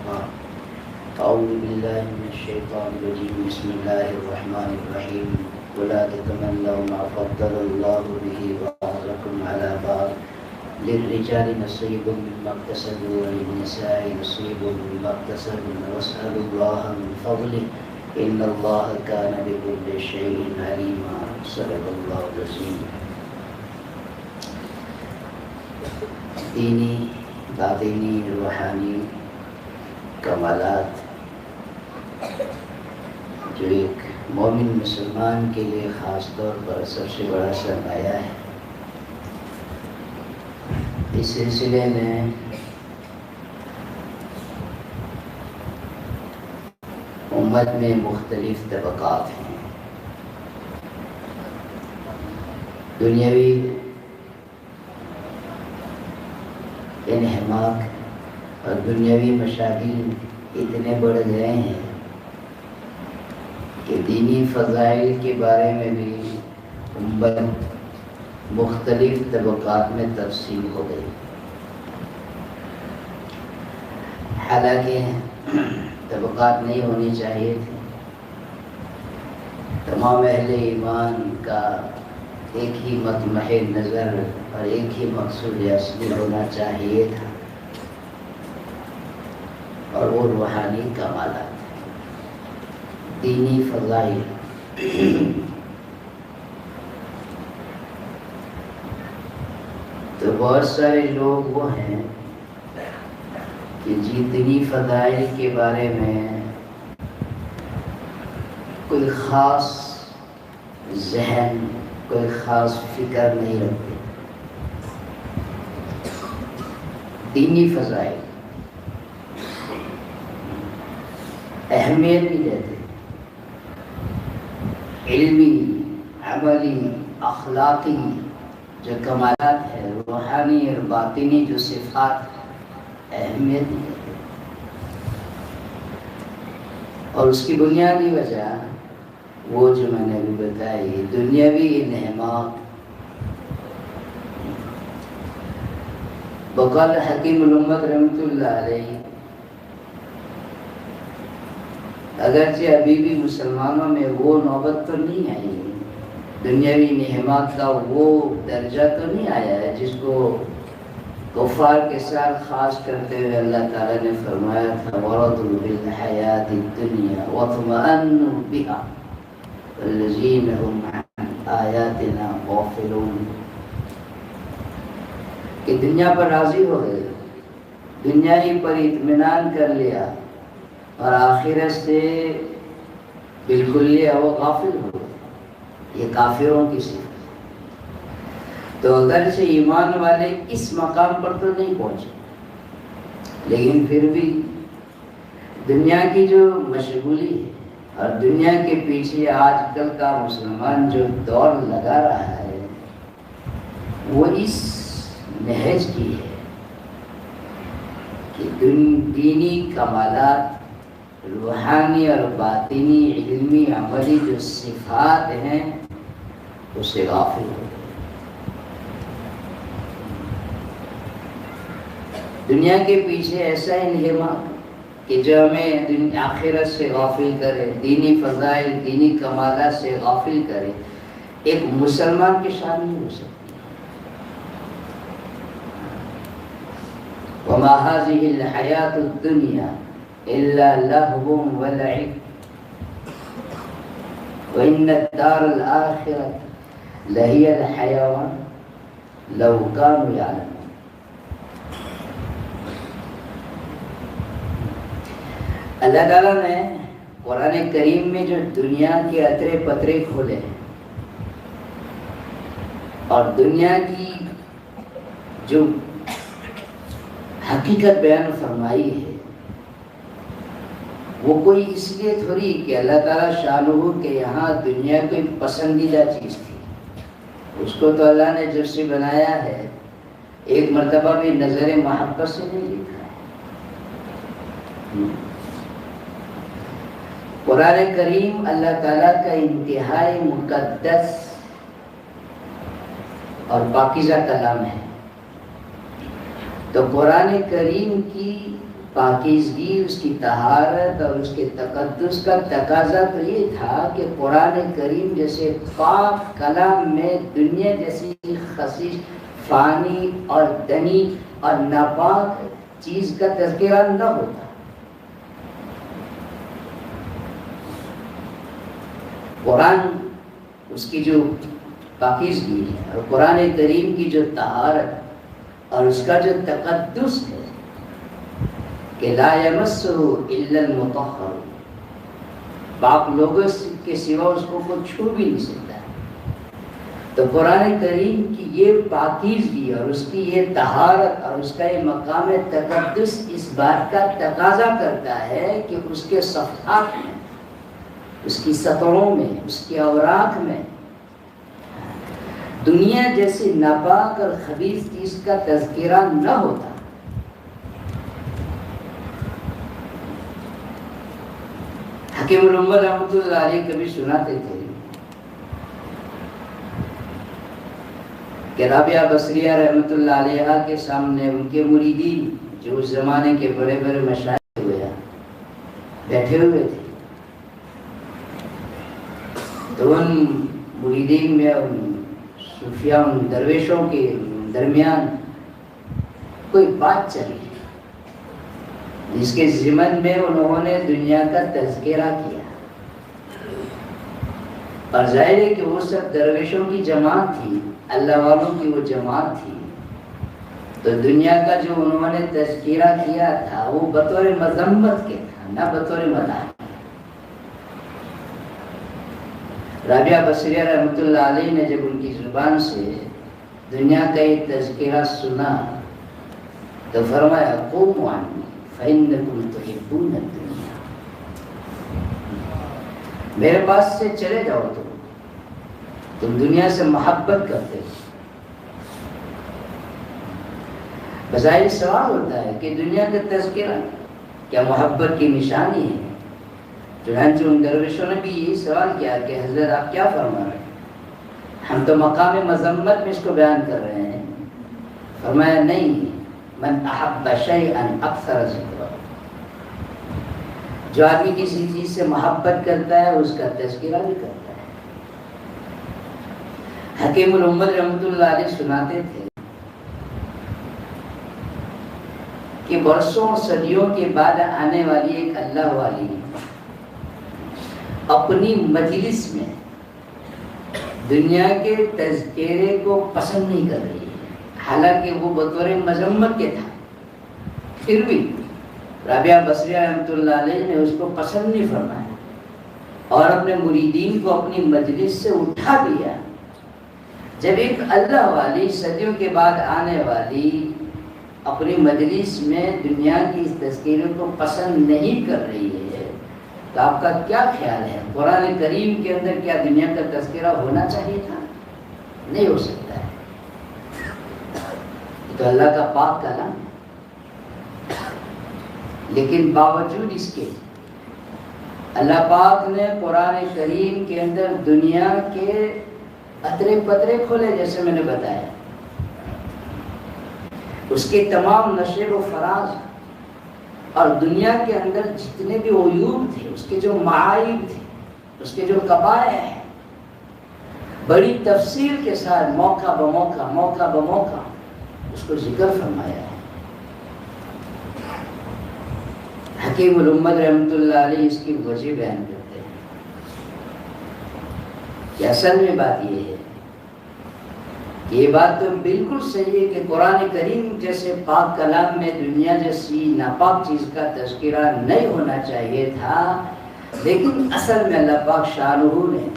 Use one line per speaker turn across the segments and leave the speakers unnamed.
أعوذ بالله من الشيطان الرجيم بسم الله الرحمن الرحيم ولا تتمنوا ما فضل الله به بعضكم على بعض للرجال نصيب مما اكتسبوا وللنساء نصيب مما اكتسبن واسألوا الله من فضله إن الله كان بكل شيء عليما صدق الله العظيم. دینی باطنی روحانی کمالات جو ایک مومن مسلمان کے لیے خاص طور پر سب سے بڑا سرمایہ ہے، اس سلسلے میں امت میں مختلف طبقات ہیں. دنیاوی انہماک اور دنیاوی مشاغل اتنے بڑھ گئے ہیں کہ دینی فضائل کے بارے میں بھی امت مختلف طبقات میں تقسیم ہو گئی. حالانکہ طبقات نہیں ہونی چاہیے تھے. تمام اہل ایمان کا ایک ہی مطمح نظر اور ایک ہی مقصود اصلی ہونا چاہیے تھا، اور وہ روحانی کمالات، دینی فضائل. تو بہت سارے لوگ وہ ہیں کہ جتنی فضائل کے بارے میں کوئی خاص ذہن، کوئی خاص فکر نہیں رکھتے. دینی فضائل اہمیت نہیں دیتے. علمی، عملی، اخلاقی جو کمالات ہے، روحانی اور باطنی جو صفات اہمیت نہیں دیتے. اور اس کی بنیادی وجہ وہ جو میں نے ابھی بتائی، دنیاوی انہماک. بقول حکیم الامت رحمۃ اللہ علیہ، اگرچہ ابھی بھی مسلمانوں میں وہ نوبت تو نہیں آئی، دنیاوی انہماک کا وہ درجہ تو نہیں آیا ہے جس کو کفار کے ساتھ خاص کرتے ہوئے اللہ تعالیٰ نے فرمایا تھا وَرَضُوا بِالْحَيَاةِ الدُّنْيَا وَاطْمَأَنُّوا بِهَا وَالَّذِينَ هُمْ عَنْ آيَاتِنَا غَافِلُونَ. کہ دنیا پر راضی ہو گئے، دنیا ہی پر اطمینان کر لیا، اور آخرت سے بالکل وہ غافل ہو گئے. یہ کافروں کی صفت. تو اگرچہ ایمان والے اس مقام پر تو نہیں پہنچے، لیکن پھر بھی دنیا کی جو مشغولی ہے اور دنیا کے پیچھے آج کل کا مسلمان جو دوڑ لگا رہا ہے، وہ اس نہج کی ہے کہ دینی کمالات، روحانی اور باطنی، علمی، عملی جو صفات ہیں اس سے غافل ہو. دنیا کے پیچھے ایسا انہماک کہ جو ہمیں آخرت سے غافل کرے، دینی فضائل، دینی کمالات سے غافل کرے، ایک مسلمان کی شان نہیں ہو سکتی. وَمَا هَذِهِ الْحَيَاةُ الدُّنْيَا إِلَّا لَهْوٌ وَلَعِبٌ وَإِنَّ الدَّارَ الْآخِرَةَ لَهِيَ الْحَيَوَانُ لَوْ كَانُوا يَعْلَمُونَ. اللہ تعالیٰ نے قرآن کریم میں جو دنیا کے اطرے پترے کھولے اور دنیا کی جو حقیقت بیان فرمائی ہے، وہ کوئی اس لیے تھوڑی کہ اللہ تعالیٰ شانہ کہ یہاں دنیا کوئی پسندیدہ چیز تھی. اس کو تو اللہ نے جب سے بنایا ہے ایک مرتبہ بھی نظر محبت سے نہیں لکھا ہے. قرآن کریم اللہ تعالیٰ کا انتہائی مقدس اور پاکیزہ کلام ہے. تو قرآن کریم کی پاکیزگی، اس کی طہارت اور اس کے تقدس کا تقاضا تو یہ تھا کہ قرآن کریم جیسے پاک کلام میں دنیا جیسی خسیش، فانی اور دنی اور ناپاک چیز کا تذکرہ نہ ہوتا۔ قرآن اس کی جو پاکیزگی ہے اور قرآن کریم کی جو طہارت اور اس کا جو تقدس ہے کہ لا یمسہ الا المطہر، پاک لوگوں کے سوا اس کو کوئی چھو بھی نہیں سکتا ہے۔ تو قرآن کریم کی یہ پاکیزگی اور اس کی یہ طہارت اور اس کا یہ مقام تقدس اس بات کا تقاضا کرتا ہے کہ اس کے صفحات میں، اس کی سطروں میں، اس کے اوراق میں دنیا جیسی ناپاک اور خبیث چیز کا تذکرہ نہ ہوتا۔ حکیم الامت رحمۃ اللہ علیہ کبھی سناتے تھے کہ رابعہ بصریہ رحمۃ اللہ علیہ کے سامنے ان کے مریدین جو اس زمانے کے بڑے بڑے مشائخ ہوئے بیٹھے ہوئے تھے، تو ان مریدین میں صوفیاء، ان درویشوں کے درمیان کوئی بات چلی جس کے ضمن میں انہوں نے دنیا کا تذکرہ کیا، اور ظاہر ہے کہ وہ سب درویشوں کی جماعت تھی، اللہ والوں کی وہ جماعت تھی، تو دنیا کا جو انہوں نے تذکرہ کیا تھا وہ بطور مذمت کے تھا، نہ بطور مدح۔ رابعہ بصریہ رحمۃ اللہ علیہ نے جب ان کی زبان سے دنیا کا یہ تذکرہ سنا تو فرمایا قوموا عنی فإنکم تحبون الدنیا، میرے پاس سے چلے جاؤ، تم دنیا سے محبت کرتے ہو۔ بظاہر سوال ہوتا ہے کہ دنیا کا تذکرہ کیا محبت کی نشانی ہے؟ چنانچہ ان درویشوں نے بھی یہی سوال کیا کہ حضرت آپ کیا فرما رہے ہیں؟ ہم تو مقام مذمت میں اس کو بیان کر رہے ہیں۔ فرمایا نہیں، من احب شیئا اکثر ذکرہ، جو آدمی کسی چیز سے محبت کرتا ہے اس کا تذکرہ بھی کرتا ہے۔ حکیم الامت رحمۃ اللہ علیہ سناتے تھے کہ برسوں صدیوں کے بعد آنے والی ایک اللہ والی اپنی مجلس میں دنیا کے تذکرے کو پسند نہیں کر رہی ہے، حالانکہ وہ بطور مذمت کے تھا، پھر بھی رابعہ بصریہ رحمۃ اللہ علیہ نے اس کو پسند نہیں فرمایا اور اپنے مریدین کو اپنی مجلس سے اٹھا دیا۔ جب ایک اللہ والی صدیوں کے بعد آنے والی اپنی مجلس میں دنیا کی اس تذکرے کو پسند نہیں کر رہی ہے تو آپ کا کیا خیال ہے؟ قرآن کریم کے اندر کیا دنیا کا تذکرہ ہونا چاہیے تھا؟ نہیں ہو سکتا ہے، تو اللہ کا پاک کلام، لیکن باوجود اس کے اللہ پاک نے قرآن کریم کے اندر دنیا کے اترے پترے کھولے، جیسے میں نے بتایا، اس کے تمام نشر و فراز اور دنیا کے اندر جتنے بھی عیوب تھے، اس کے جو معائب تھے، اس کے جو قبائح ہیں، بڑی تفصیل کے ساتھ موقع بموقع اس کو ذکر فرمایا ہے۔ حکیم الامت رحمۃ اللہ علیہ اس کی وجہ بیان کرتے ہیں کہ اصل میں بات یہ ہے کہ یہ بات تو بالکل صحیح ہے کہ قرآن کریم جیسے پاک کلام میں دنیا جیسی ناپاک چیز کا تذکرہ نہیں ہونا چاہیے تھا، لیکن اصل میں اللہ پاک شانہ نے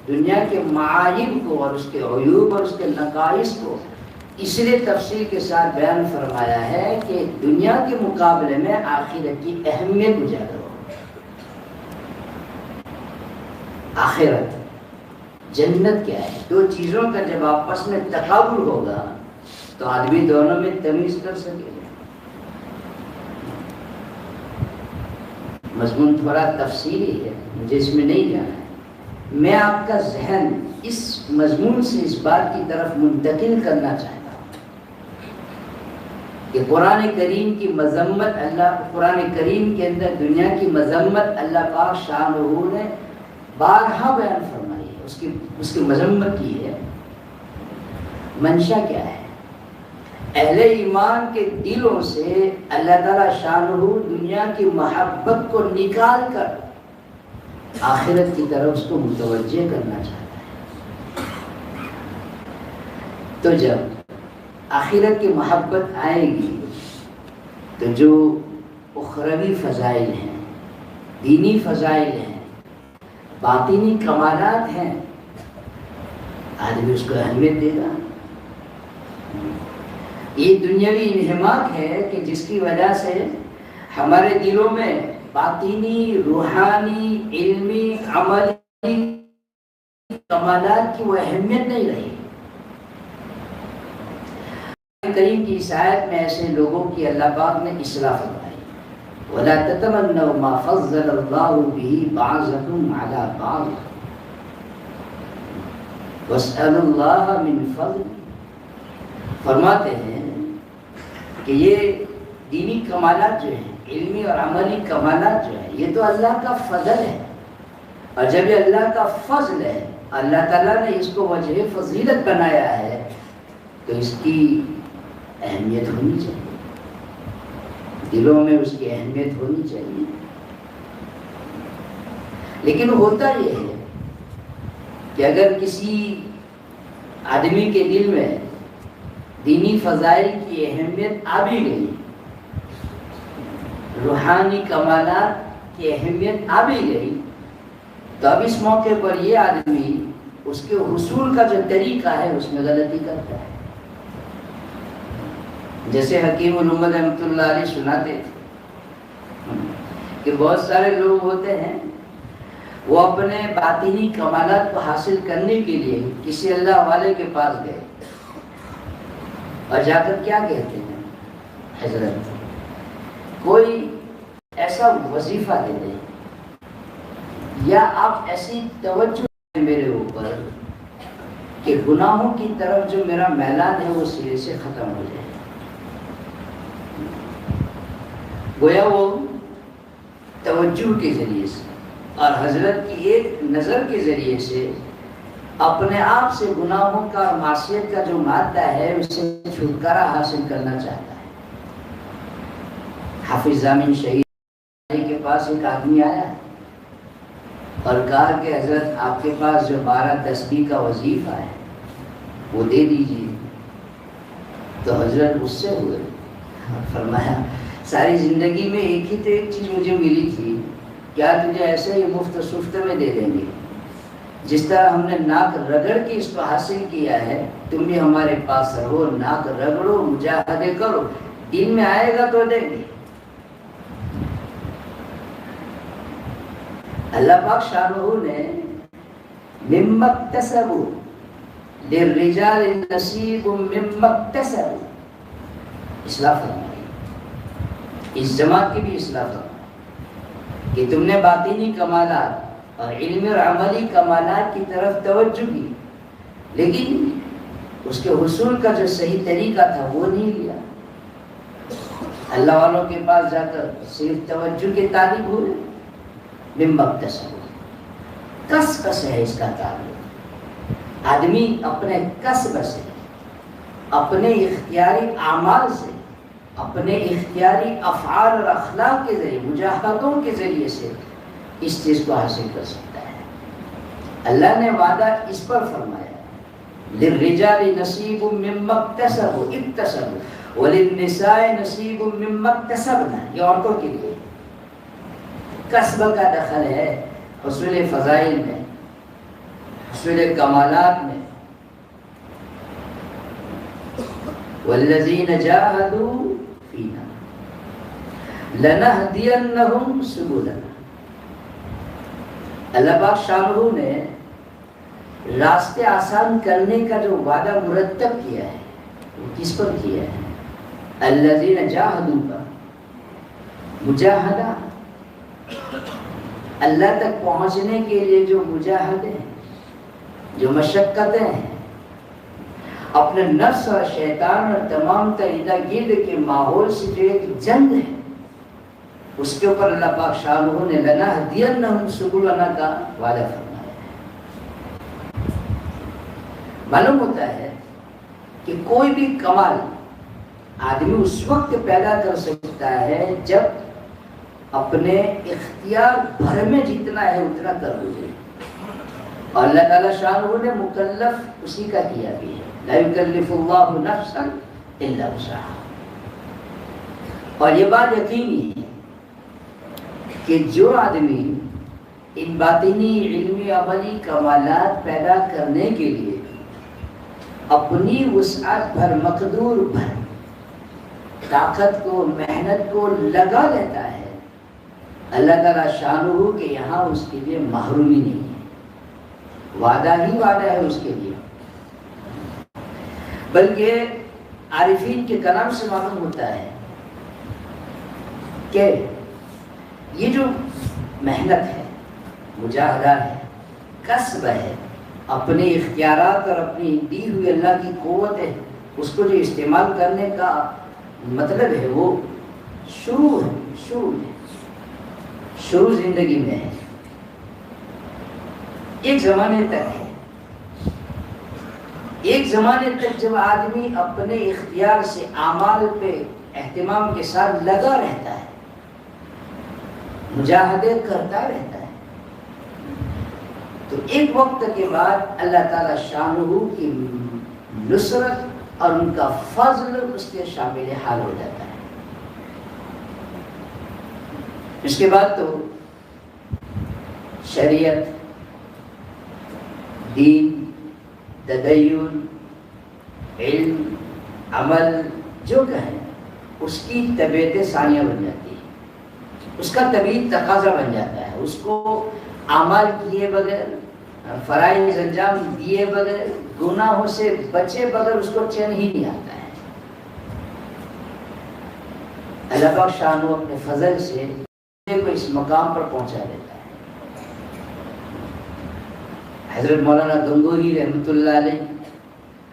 دنیا کے معائب کو اور اس کے عیوب اور اس کے نقائص کو اس لیے تفصیل کے ساتھ بیان فرمایا ہے کہ دنیا کے مقابلے میں آخرت کی اہمیت اجاگر ہو۔ آخرت، جنت کیا ہے؟ دو چیزوں کا جب آپس میں تقابل ہوگا تو آدمی دونوں میں تمیز کر سکے گا۔ مضمون تھوڑا تفصیلی ہے، مجھے اس میں نہیں جانا ہے، میں آپ کا ذہن اس مضمون سے اس بات کی طرف منتقل کرنا چاہتا ہوں کہ قرآن کریم کی مذمت قرآن کریم کے اندر دنیا کی مذمت اللہ پاک شان نے بارہا بیان فرمائی ہے، اس کی مذمت کی ہے۔ منشا کیا ہے؟ اہل ایمان کے دلوں سے اللہ تعالیٰ شانہ دنیا کی محبت کو نکال کر آخرت کی طرف اس کو متوجہ کرنا چاہتا ہے۔ تو جب آخرت کی محبت آئے گی تو جو اخروی فضائل ہیں، دینی فضائل ہیں، باطنی کمالات ہیں، آدمی اس کو اہمیت دے گا۔ یہ دنیاوی انہماک ہے کہ جس کی وجہ سے ہمارے دلوں میں باطنی، روحانی، علمی، عملی کمالات کی وہ اہمیت نہیں رہی۔ کریم کی اس آیت میں ایسے لوگوں کی اللہ پاک نے اصلاح فرمائی، وَلَا تَتَمَنَّوْا مَا فَضَّلَ اللَّهُ بِهِ بَعْضَكُمْ عَلَى بَعْضٍ وَاسْأَلُوا اللَّهَ مِنْ فَضْلِهِ۔ فرماتے ہیں کہ یہ دینی کمالات جو ہیں، علمی اور عملی کمالات جو ہیں، یہ تو اللہ کا فضل ہے، اور جب یہ اللہ کا فضل ہے، اللہ تعالیٰ نے اس کو وجہ فضیلت بنایا ہے، تو اس کی اہمیت ہونی چاہیے، دلوں میں اس کی اہمیت ہونی چاہیے۔ لیکن ہوتا یہ ہے کہ اگر کسی آدمی کے دل میں دینی فضائل کی اہمیت آ بھی گئی، روحانی کمالات کی اہمیت آ بھی گئی، تو اب اس موقع پر یہ آدمی اس کے حصول کا جو طریقہ ہے اس میں غلطی کرتا ہے۔ جیسے حکیم الامت رحمۃ اللہ علیہ سناتے تھے کہ بہت سارے لوگ ہوتے ہیں وہ اپنے باطنی کمالات کو حاصل کرنے کے لیے کسی اللہ والے کے پاس گئے اور جا کر کیا کہتے ہیں، حضرت کوئی ایسا وظیفہ دے دیں یا آپ ایسی توجہ دیں میرے اوپر کہ گناہوں کی طرف جو میرا میلان ہے وہ سرے سے ختم ہو جائے۔ گویا وہ توجہ کے ذریعے سے اور حضرت کی ایک نظر کے ذریعے سے اپنے آپ سے گناہوں کا اور معصیت کا جو مادہ ہے اس سے چھٹکارا حاصل کرنا چاہتا ہے۔ حافظ ضامن شہید کے پاس ایک آدمی آیا اور کہا کہ حضرت آپ کے پاس جو 12 تسبیح کا وظیفہ ہے وہ دے دیجیے۔ تو حضرت غصے ہوئے، فرمایا ساری زندگی میں ایک ہی تو ایک چیز مجھے ملی تھی، کیا تجھے ایسے ہی مفت سفت میں دے دیں گے؟ جس طرح ہم نے ناک رگڑ کے اس کو حاصل کیا ہے، تم بھی ہمارے پاس رہو، ناک رگڑو، مجاہدے کرو، دن میں آئے گا تو دیں گے۔ اللہ پاک شانہ نے مما اکتسبوا للرجال نصیب مما اکتسبوا اصلاح فرمائی، اس جماعت کی بھی اصلاح فرمائی کہ تم نے باطنی کمالات اور علمی اور عملی کمالات کی طرف توجہ کی، لیکن اس کے حصول کا جو صحیح طریقہ تھا وہ نہیں لیا۔ اللہ والوں کے پاس جا کر صرف توجہ کے طالب ہوئے، مما اکتسبوا، کسب سے ہے اس کا تعلق۔ آدمی اپنے کسب سے، اپنے اختیاری اعمال سے، اپنے اختیاری افعال اور اخلاق کے ذریعے، مجاہدوں کے ذریعے سے اس چیز کو حاصل کر سکتا ہے۔ اللہ نے وعدہ اس پر فرمایا، للرجال نصیب مما اکتسبوا اکتسبوا وللنساء نصیب مما اکتسبن، یہ عورتوں کے لیے کسب کا دخل ہے حصول فضائل میں، حصول کمالات میں۔ والذین جاہدوا فینا لنہدینہم سبلنا، اللہ پاک شانہ نے راستے آسان کرنے کا جو وعدہ مرتب کیا ہے وہ کس پر کیا ہے؟ الذین جاہدوا پر، مجاہدہ اللہ تک پہنچنے کے لیے جو مجاہدے ہیں، جو مشقتیں ہیں، اپنے نفس اور شیطان اور تمام تر ارد گرد کے ماحول سے جو ایک جنگ ہے، اس کے اوپر اللہ پاک شانہ نے لنہدینہم سبلنا کا وعدہ فرمایا ہے۔ معلوم ہوتا ہے کہ کوئی بھی کمال آدمی اس وقت پیدا کر سکتا ہے جب اپنے اختیار بھر میں جتنا ہے اتنا کر لے، اور اللہ تعالیٰ شانہ نے مکلف اسی کا کیا بھی ہے، لا یکلف اللہ نفسا الا وسعہا۔ اور یہ بات یقینی ہے کہ جو آدمی ان باطنی علمی عملی کمالات پیدا کرنے کے لیے اپنی وسعت بھر مقدور بھر طاقت کو محنت کو لگا لیتا ہے، اللہ تعالیٰ شانہ کہ یہاں اس کے لیے محرومی نہیں ہے، وعدہ ہی وعدہ ہے اس کے لیے۔ بلکہ عارفین کے کلام سے معلوم ہوتا ہے کہ یہ جو محنت ہے، مجاہدہ ہے، کسب ہے، اپنے اختیارات اور اپنی دی ہوئی اللہ کی قوت ہے، اس کو جو استعمال کرنے کا مطلب ہے وہ شروع زندگی میں ہے، ایک زمانے تک ہے۔ ایک زمانے تک جب آدمی اپنے اختیار سے اعمال پہ اہتمام کے ساتھ لگا رہتا ہے، مجاہدے کرتا رہتا ہے، تو ایک وقت کے بعد اللہ تعالیٰ شانہ کی نصرت اور ان کا فضل اس کے شامل حال ہو جاتا ہے۔ اس کے بعد تو شریعت، دین، تدین، علم، عمل جو کہیں اس کی طبیعت ثانیہ بن جاتی ہے، اس کا طبیعی تقاضا بن جاتا ہے، اس کو اعمال کیے بغیر، فرائض انجام دیے بغیر، گناہوں سے بچے بغیر اس کو چین ہی نہیں آتا ہے۔ اللہ پاک شانہ اپنے فضل سے کو اس مقام پر پہنچا دیتا ہے۔ حضرت مولانا گنگوہی رحمۃ اللہ علیہ،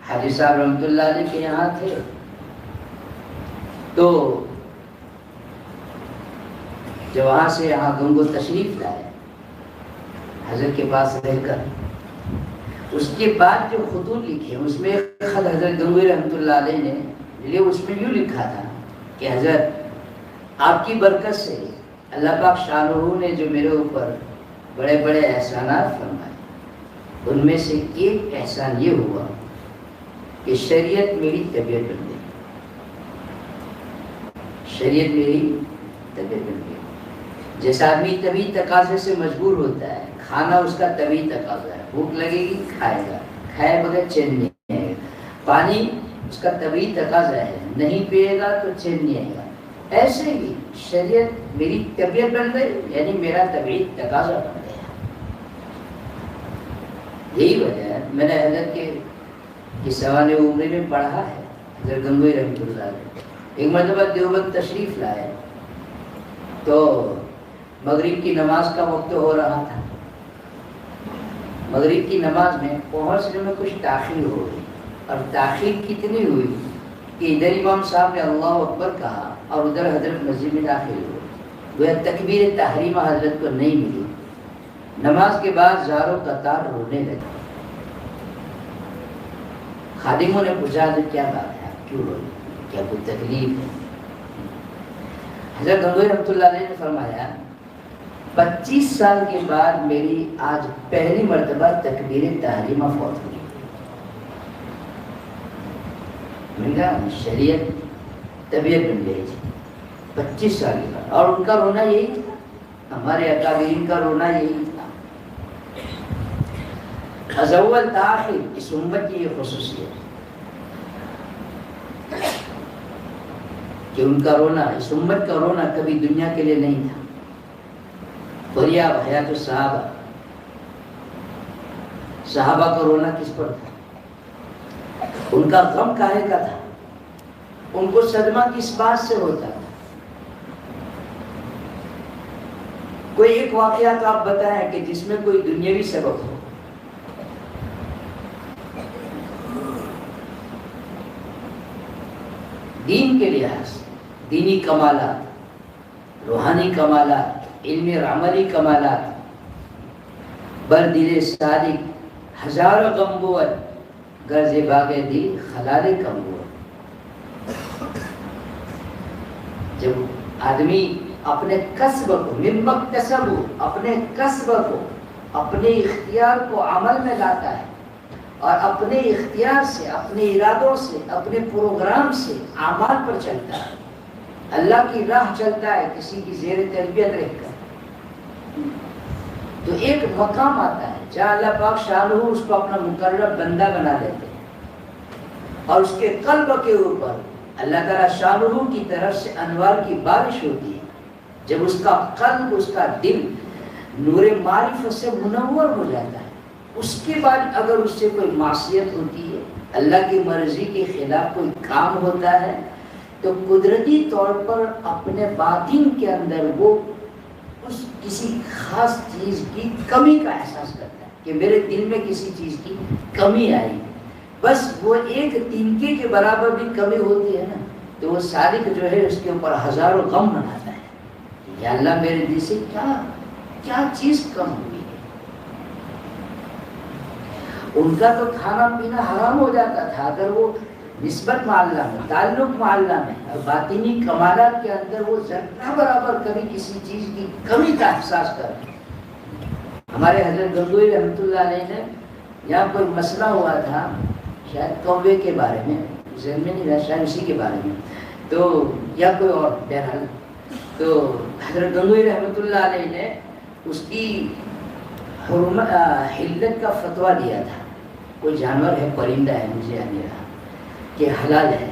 حاجی صاحب رحمۃ اللہ علیہ کے یہاں تھے، تو جب وہاں سے یہاں گنگو تشریف لائے حضرت کے پاس رہ کر، اس کے بعد جو خطوط لکھے اس میں ایک خط حضرت گنگوہی رحمۃ اللہ علیہ نے لے، اس میں یوں لکھا تھا کہ حضرت آپ کی برکت سے اللہ پاک شانہ نے جو میرے اوپر بڑے بڑے احسانات فرمائے، ان میں سے ایک احسان یہ ہوا کہ شریعت میری طبیعت بن گئی، شریعت میری طبیعت بن گئی۔ جیسا آدمی طبیعی تقاضے سے مجبور ہوتا ہے، کھانا اس کا طبیعی تقاضا ہے، بھوک لگے گی کھائے گا، کھائے بغیر چین نہیں آئے گا، پانی اس کا طبیعی تقاضا ہے، نہیں پیے گا تو چین نہیں آئے گا، ایسے ہی شریعت میری طبیعت بن گئی، یعنی میرا طبیعی تقاضا بن گیا۔ یہی وجہ ہے میں نے حضرت کے سوانح عمری میں پڑھا ہے، حضرت گنگوہی رحمۃ اللہ علیہ ایک مرتبہ دیوبند تشریف لائے تو مغرب کی نماز کا وقت ہو رہا تھا، مغرب کی نماز میں پہنچنے میں کچھ تاخیر ہو گئی، اور تاخیر کتنی ہوئی کہ ادھر امام صاحب نے اللہ اکبر کہا اور ادھر حضرت مسجد میں داخل ہوئے، گویا تکبیر تحریمہ حضرت کو نہیں ملی۔ نماز کے بعد زاروں قطار رونے لگے، خادموں نے پوچھا تو کیا بات ہے، آپ کیوں روئے، کیا کوئی تکلیف ہے؟ حضرت گنگوہی رحمۃ اللہ علیہ نے فرمایا 25 سال کے بعد میری آج پہلی مرتبہ تکبیر تحریمہ فوت ہوئی۔ شریعت طبیعت بن گئی 25 سال کے بعد، اور ان کا رونا یہی تھا، ہمارے اکابرین کا رونا یہی تھا۔ از اول تاخیر اس امت کی یہ خصوصیت کہ ان کا رونا، اس امت کا رونا کبھی دنیا کے لیے نہیں تھا۔ فریاب حیات الصحابہ، صحابہ کا رونا کس پر تھا؟ ان کا غم کاہے کا تھا؟ ان کو صدمہ کس بات سے ہوتا تھا؟ کوئی ایک واقعہ تو آپ بتائیں کہ جس میں کوئی دنیاوی سبب ہو۔ کے لحاظ سے دینی کمالات، روحانی کمالات، علمی اور عملی کمالات، بر دل صادق ہزاروں غم بود، غرض باغ دل خلال کم بود۔ جب آدمی اپنے کسب کو ممکتسب، اپنے کسب کو، اپنے اختیار کو عمل میں لاتا ہے اور اپنے اختیار سے، اپنے ارادوں سے، اپنے پروگرام سے اعمال پر چلتا ہے، اللہ کی راہ چلتا ہے کسی کی زیر تربیت رہ کر، تو ایک مقام آتا ہے جہاں اللہ پاک شاہ اس کو اپنا مقرب بندہ بنا دیتے ہیں اور اس کے قلب کے اوپر اللہ تعالیٰ شاہ کی طرف سے انوار کی بارش ہوتی ہے۔ جب اس کا قلب، اس کا دل نور معرفت سے منور ہو جاتا ہے، اس کے بعد اگر اس سے کوئی معصیت ہوتی ہے، اللہ کی مرضی کے خلاف کوئی کام ہوتا ہے، تو قدرتی طور پر اپنے باطن کے اندر وہ اس کسی خاص چیز کی کمی کا احساس کرتا ہے کہ میرے دل میں کسی چیز کی کمی آئی، بس وہ ایک تنکے کے برابر بھی کمی ہوتی ہے نا، تو وہ صادق جو ہے اس کے اوپر ہزاروں غم مناتا ہے، یا اللہ میرے دل سے کیا چیز کم ہوئی ہے۔ ان کا تو کھانا پینا حرام ہو جاتا تھا اگر وہ نسبت معلّہ میں، تعلق معلّہ میں اور باطنی کمالات کے اندر وہ ذرہ برابر کبھی کسی چیز کی کمی کا احساس کرے۔ ہمارے حضرت گنگوئی رحمۃ اللہ علیہ نے یہاں کوئی مسئلہ ہوا تھا، شاید کوے کے بارے میں، ذہن میں نہیں رہا، شاید اسی کے بارے میں، تو یا کوئی اور، بہرحال تو حضرت گنگوئی رحمۃ اللہ علیہ نے اس کی حلت کا فتویٰ دیا تھا، کوئی جانور ہے، پرندہ ہے، مجھے یاد نہیں رہا، کہ حلال ہے۔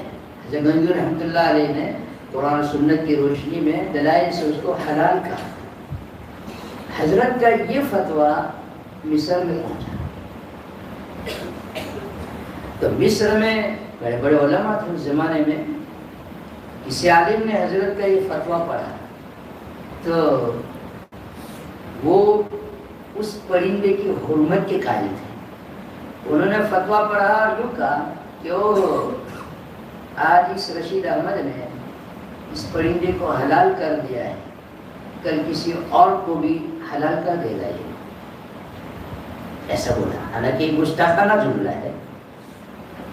حضرت گنگوئی رحمۃ اللہ علیہ نے قرآن و سنت کی روشنی میں دلائل سے اس کو حلال کہا۔ حضرت کا یہ فتویٰ مصر میں پہنچا، تو مصر میں بڑے بڑے علماء تھے اس زمانے میں، کسی عالم نے حضرت کا یہ فتویٰ پڑھا تو وہ اس پرندے کی حرمت کے قائل تھے۔ انہوں نے فتویٰ پڑھا اور یوں کہا کہ آج اس رشید احمد نے اس پرندے کو حلال کر دیا ہے، کل کسی اور کو بھی حلال کر دے گا، یہ ایسا بولا۔ حالانکہ یہ گستاخانہ جملہ ہے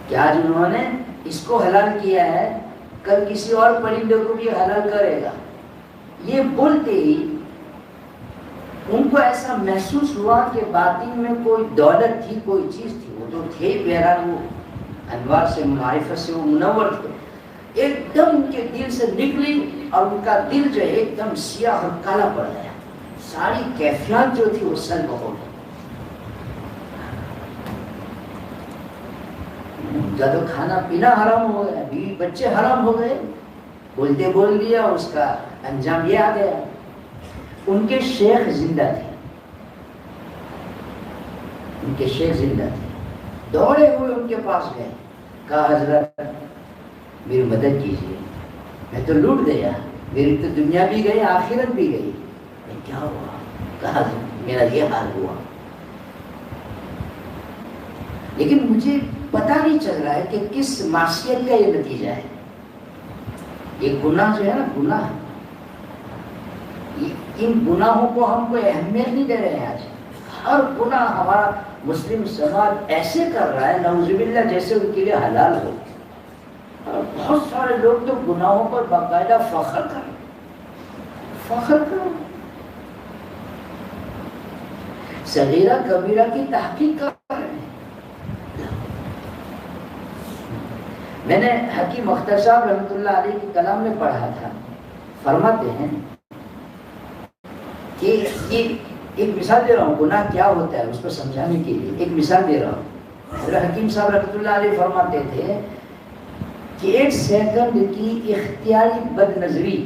کہ آج انہوں نے اس کو حلال کیا ہے، کل کسی اور پرندے کو بھی حلال کرے گا۔ یہ بولتے ہی ان کو ایسا محسوس ہوا کہ باطن میں کوئی دولت تھی، کوئی چیز تھی، وہ تو تھے بہرحال، وہ انوار سے، معرفت سے وہ منور تھے، ایک دم ان کے دل سے نکلی اور ان کا دل جو ہے ایک دم سیاہ اور کالا پڑ گیا، ساری کیفیات جو تھی وہ سلب ہو گئی، ان کا تو کھانا پینا حرام ہو گیا، بیوی بچے حرام ہو گئے، بولتے بول دیا، اس کا انجام یہ آ گیا۔ ان کے شیخ زندہ تھے، ان کے شیخ زندہ تھے، دوڑے ہوئے ان کے پاس گئے، کہا حضرت میری مدد کیجیے، میں تو لوٹ گیا، میری تو دنیا بھی گئی، آخرت بھی گئی، میں کیا ہوا؟ کہا میرا یہ حال ہوا، لیکن مجھے پتہ نہیں چل رہا ہے کہ کس معصیت کا یہ نتیجہ ہے۔ یہ گناہ جو ہے نا، گناہ، ان گناہوں کو ہم کوئی اہمیت نہیں دے رہے ہیں آج۔ ہر گناہ ہمارا مسلم سماج ایسے کر رہا ہے نعوذ باللہ جیسے ان کے لیے حلال ہو، اور بہت سارے لوگ تو گناہوں پر باقاعدہ فخر کرو، صغیرہ کبیرہ کی تحقیق کر رہے ہیں۔ میں نے حکیم اختر صاحب رحمۃ اللہ علیہ کے کلام میں پڑھا تھا، فرماتے ہیں کہ ایک مثال دے رہا ہوں، گناہ کیا ہوتا ہے اس کو سمجھانے کے لیے ایک مثال دے رہا ہوں۔ حضرت حکیم صاحب رحمۃ اللہ علیہ فرماتے تھے کہ ایک سیکنڈ کی اختیاری بد نظری،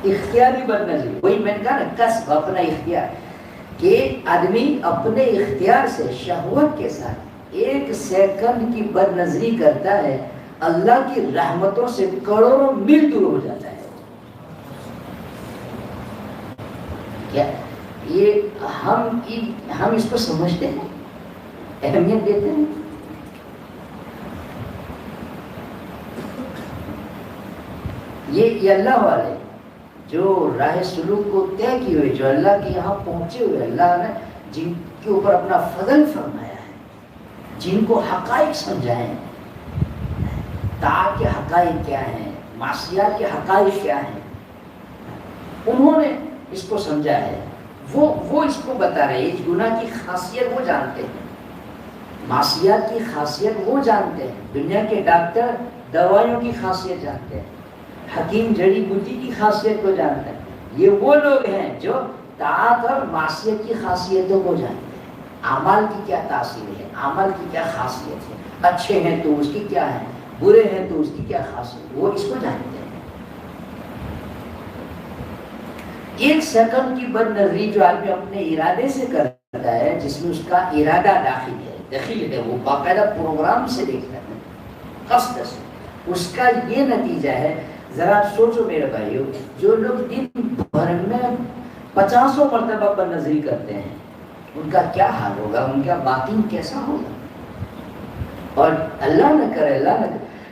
وہی میں نے کہا نا، کسب، اپنا اختیار، کہ آدمی اپنے اختیار سے شہوت کے ساتھ ایک سیکنڈ کی بد نظری کرتا ہے، اللہ کی رحمتوں سے کروڑوں میل دور ہو جاتا ہے۔ کیا یہ ہم اس کو سمجھتے ہیں، اہمیت دیتے ہیں؟ یہ اللہ والے جو راہ سلوک کو طے کیے ہوئے، جو اللہ کے یہاں پہنچے ہوئے، اللہ نے جن کے اوپر اپنا فضل فرمایا ہے، جن کو حقائق سمجھائیں، طاعت کے حقائق کیا ہیں، معصیات کے حقائق کیا ہیں، انہوں نے اس کو سمجھا ہے، وہ اس کو بتا رہے ہیں۔ اس گناہ کی خاصیت وہ جانتے ہیں، معصیات کی خاصیت وہ جانتے ہیں۔ دنیا کے ڈاکٹر دوائیوں کی خاصیت جانتے ہیں، حکیم جڑی بوٹی کی خاصیت کو جانتے ہیں۔ یہ وہ لوگ ہیں جو طاعت اور معصیت کی خاصیتوں کو جانتے ہیں، اعمال کی کیا تاثیر ہے، عمل کی کیا خاصیت ہے، اچھے ہیں تو اس کی کیا ہے، برے ہیں تو اس کی کیا خاصیت، وہ اس کو جانتے ہیں۔ ایک سیکنڈ کی بد نظری جو آدمی اپنے ارادے سے کرتا ہے، جس میں اس کا ارادہ داخل ہے، وہ باقاعدہ پروگرام سے دیکھتا ہے، قصد سے، اس کا یہ نتیجہ ہے۔ ذرا سوچو میرے بھائیو، جو لوگ دن بھر میں 50 مرتبہ بد نظری کرتے ہیں، ان کا کیا حال ہوگا، ان کا باطن کیسا ہوگا؟ اور اللہ نہ کرے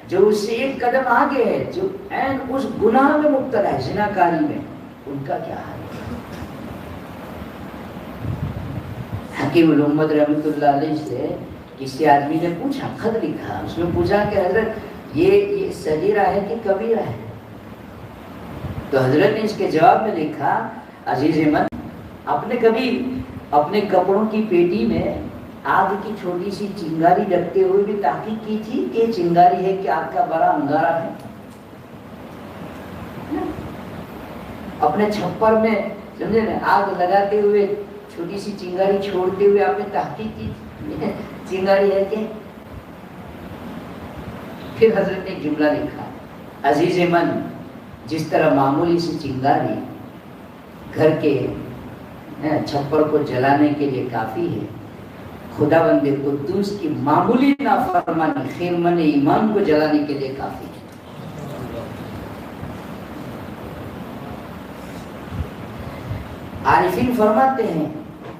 جو اس سے ایک قدم آگے ہے، جو عین اس گناہ میں مبتلا ہے، زناکاری میں، ان کا کیا حال ہے؟ حکیم الامت رحمۃ اللہ علیہ سے کسی آدمی نے پوچھا، خط لکھا، اس میں پوچھا کہ حضرت یہ صغیرہ ہے کہ کبیرہ ہے؟ تو حضرت نے اس کے جواب میں لکھا، عزیز من، آپ نے کبھی اپنے کپڑوں کی پیٹی میں آگ کی چھوٹی سی چنگاری رکھتے ہوئے بھی تحقیق کی تھی کہ چنگاری ہے کہ آگ کا بڑا انگارہ ہے؟ اپنے چھپر میں سمجھے نا آگ لگاتے ہوئے چھوٹی سی چنگاری چھوڑتے ہوئے آپ نے تحقیق کی چنگاری ہے کہ؟ پھر حضرت نے ایک جملہ لکھا، عزیز من، جس طرح معمولی سی چنگاری گھر کے چھپر کو جلانے کے لیے کافی ہے، خداوند قدوس کی معمولی نافرمانی خیمہ ایمان کو جلانے کے لیے کافی ہے۔ عارفین فرماتے ہیں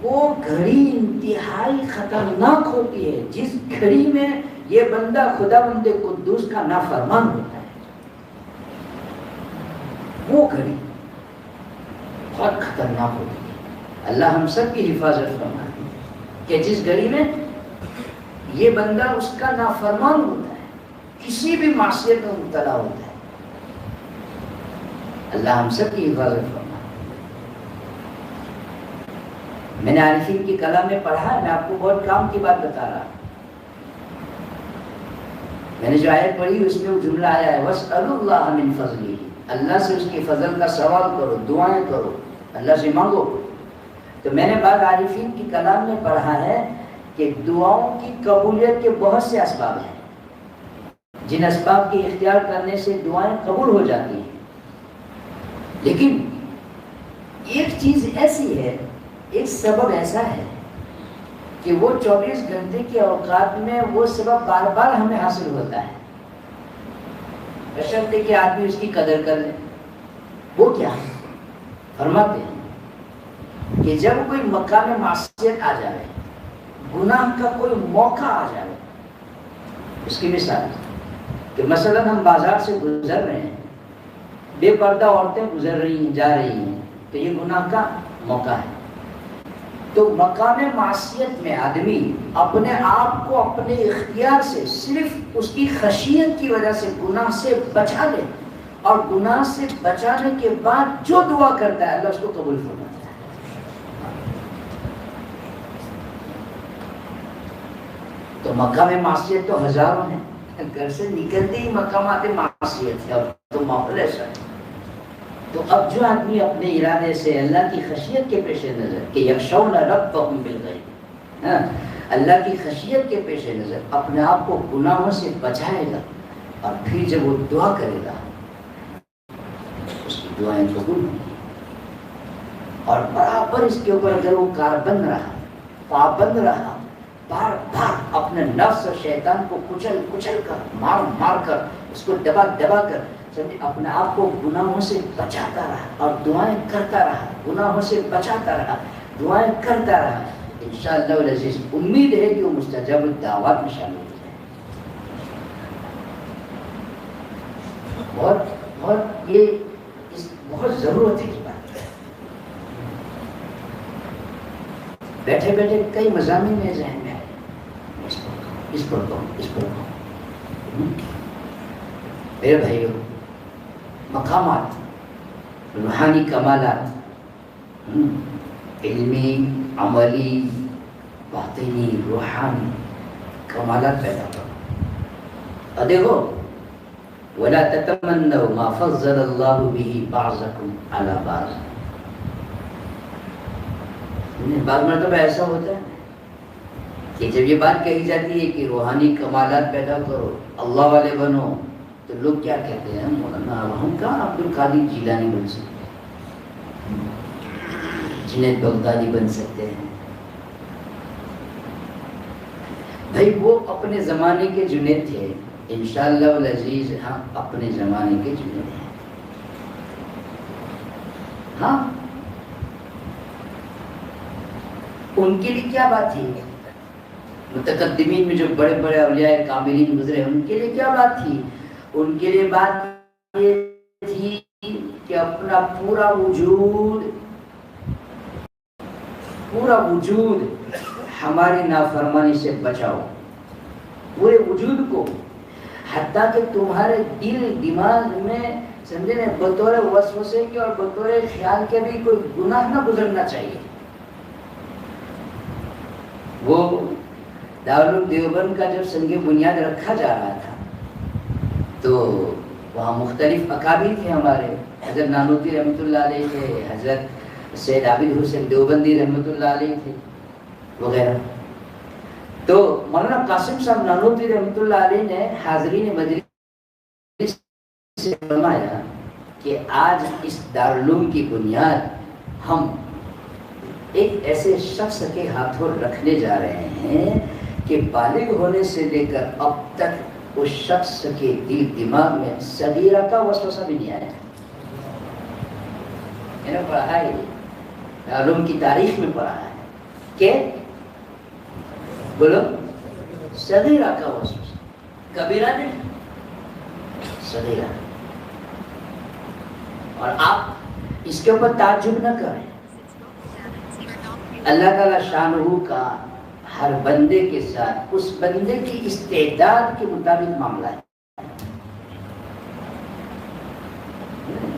وہ گھڑی انتہائی خطرناک ہوتی ہے جس گھڑی میں یہ بندہ خداوند قدوس کا نافرمان ہوتا ہے۔ وہ گھڑی بہت خطرناک ہوتی ہے۔ اللہ ہم سب کی حفاظت فرمائے کہ جس گھڑی میں یہ بندہ اس کا نافرمان ہوتا ہے، کسی بھی معصیت میں مبتلا ہوتا ہے، اللہ ہم سب کی حفاظت فرمائے۔ میں نے عارفین کی کلام میں پڑھا ہے، میں آپ کو بہت کام کی بات بتا رہا ہوں۔ میں نے جو آیت پڑھی اس میں وہ جملہ آیا ہے، وَاسْأَلُوا اللَّهَ مِن فَضْلِهِ، اللہ سے اس کے فضل کا سوال کرو، دعائیں کرو، اللہ سے مانگو۔ تو میں نے بعد عارفین کی کلام میں پڑھا ہے کہ دعاؤں کی قبولیت کے بہت سے اسباب ہیں، جن اسباب کے اختیار کرنے سے دعائیں قبول ہو جاتی ہیں، لیکن ایک چیز ایسی ہے، ایک سبب ایسا ہے کہ وہ 24 گھنٹے کے اوقات میں وہ سبب بار بار ہمیں حاصل ہوتا ہے، بشرطے کہ آدمی اس کی قدر کر لے۔ وہ کیا ہے؟ فرماتے ہیں کہ جب کوئی مقام معصیت آ جائے، گناہ کا کوئی موقع آ جائے، اس کی مثال کہ مثلا ہم بازار سے گزر رہے ہیں، بے پردہ عورتیں گزر رہی ہیں، جا رہی ہیں، تو یہ گناہ کا موقع ہے۔ تو مقام معصیت میں آدمی اپنے آپ کو اپنے اختیار سے صرف اس کی خشیت کی وجہ سے گناہ سے بچا لے، اور گناہ سے بچانے کے بعد جو دعا کرتا ہے اللہ اس کو قبول فرماتا ہے۔ تو مقام معصیت تو ہزاروں ہیں، گھر سے نکلتے ہی مقامات معصیت ہے، اور تو ماحول ایسا ہے۔ تو اب جو آدمی اپنے ارادے سے اللہ کی خشیت کے پیش نظر کہ یخشون ربهم بالغیب، اللہ کی خشیت کے پیش نظر اپنے آپ کو گناہوں سے بچائے گا، اور پھر جب وہ دعا کرے گا اس کی دعائیں قبول ہوں گی، اور برابر اس کے اوپر اگر وہ کاربند رہا، پابند رہا، بار بار اپنے نفس اور شیطان کو کچل کر، مار کر، اس کو دبا کر اپنے آپ کو گناہوں سے بچاتا رہا اور دعائیں کرتا رہا، گناہوں سے بچاتا رہا، دعائیں کرتا رہا، انشاءاللہ العزیز امید ہے کہ وہ مستجاب الدعوات میں شامل ہو جائے۔ اور بہت یہ بہت ضرورت ہے اس بات کی. بیٹھے بیٹھے کئی مضامین میں ذہن میں آئے, اس پر کہوں. میرے بھائیوں, مقامات, روحانی کمالات, علمی, عملی, باطنی, روحانی کمالات پیدا کرو. اور دیکھو, وَلَا تَتَمَنَّوْا مَا فَضَّلَ اللَّهُ بِهِ بَعْضَكُمْ عَلَى بَعْضٍ. بعض مرتبہ ایسا ہوتا ہے کہ جب یہ بات کہی جاتی ہے کہ روحانی کمالات پیدا کرو, اللہ والے بنو, تو لوگ کیا کہتے ہیں, مولانا ہم کہاں عبد القادر جیلانی بن سکتے ہیں, جنید بغدادی بن سکتے ہیں. بھائی وہ اپنے زمانے کے جنید تھے, انشاءاللہ العزیز ہم اپنے زمانے کے جنید ہیں. ہاں, ان کے لیے کیا بات تھی, متقدمین میں جو بڑے بڑے اولیاء کاملین گزرے ان کے لیے کیا بات تھی. ان کے لیے بات یہ تھی کہ اپنا پورا وجود ہماری نافرمانی سے بچاؤ, پورے وجود کو, حتیٰ کہ تمہارے دل دماغ میں سمجھے بطور وسوسے کے اور بطور خیال کے بھی کوئی گناہ نہ گزرنا چاہیے. وہ دارالعلوم دیوبند کا جب سنگ بنیاد رکھا جا رہا تھا تو وہاں مختلف اکابر تھے ہمارے, حضرت نانوتوی رحمۃ اللہ علیہ تھے, حضرت سید عابد حسین دیوبندی رحمۃ اللہ علیہ تھے وغیرہ. تو مولانا قاسم صاحب نانوتوی رحمۃ اللہ علیہ نے حاضرین مجلس سے فرمایا کہ آج اس دارالعلوم کی بنیاد ہم ایک ایسے شخص کے ہاتھوں رکھنے جا رہے ہیں کہ بالغ ہونے سے لے کر اب تک اس شخص کے دل دماغ میں صغیرہ کا وسوسہ بھی نہیں آیا. میں نے پڑھا ہے, علوم کی تاریخ میں پڑھا ہے کہ بولو صغیرہ کا وسوسہ, کبیرہ نہیں, صغیرہ. اور آپ اس کے اوپر تعجب نہ کریں, اللہ تعالیٰ شانہ کا ہر بندے کے ساتھ اس بندے کی استعداد کے مطابق معاملہ ہے.